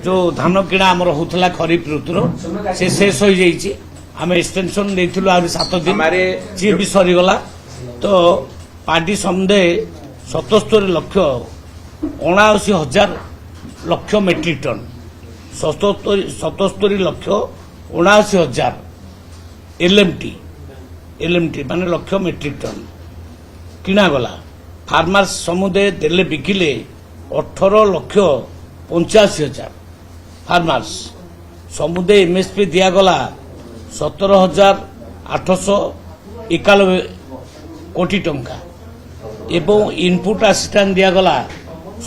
जो धान किणा आमर होता खरीफ ऋतुर से शेष हो जाइए आम एक्सटेंशन देथिलु आहुरी 7 दिन जी भी सरीगला तो पार्टी समुदाय 77 लक्ष 79,000 लक्ष मेट्रिक टन 77 लक्ष 79,000 एलएमटी माने लक्ष मेट्रिक टन किना गला फार्मर्स समुदाय देले बिकिले 18 लक्ष 85,000 फार्मर्स समुदाय एमएसपी दिगला 17,891 कोटी टंका एवं इनपुट असिस्टेंट दिगला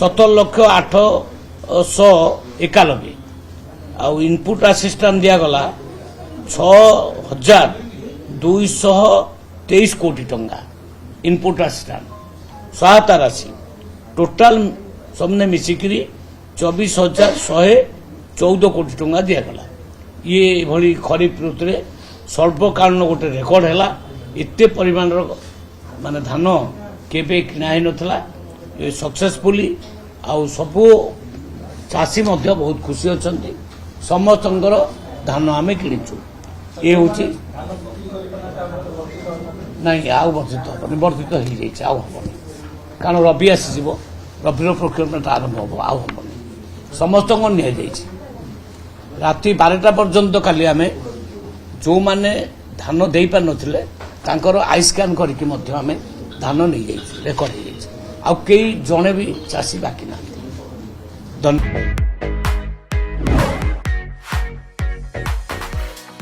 17 लक्ष 891 आउ इनपुट असिस्टेंट दिगला 6,223 कोटी टंका इनपुट असिस्टेंट सहायता राशि टोटाल सबने मिसिकी 24,114 कोटी टंका दिगला ये भली खरीफ ऋतु में सर्वकारण गोटे रेकर्ड है एते परिमाण माने धान केबे किना ही नथला ये सक्सेसफुली आउ सबु चाषी मध्य बहुत खुशी अछंती समस्तंकर धान आमे किनिचु ये होची नहीं आउ वर्धित हो जाइए आउ हम कारण रबी आसीज रबीर प्रोक्योरमेंट आरंभ हम आउ हम समस्त नि राति 12टा पर्यंत काली आमे जो माने धान दे पार नथिले तांकर आई स्कैन करके मध्य आमे धान नहीं जाइए रेकर्ड हो जाइए आ कई जने भी चाषी बाकी ना धन्यवाद।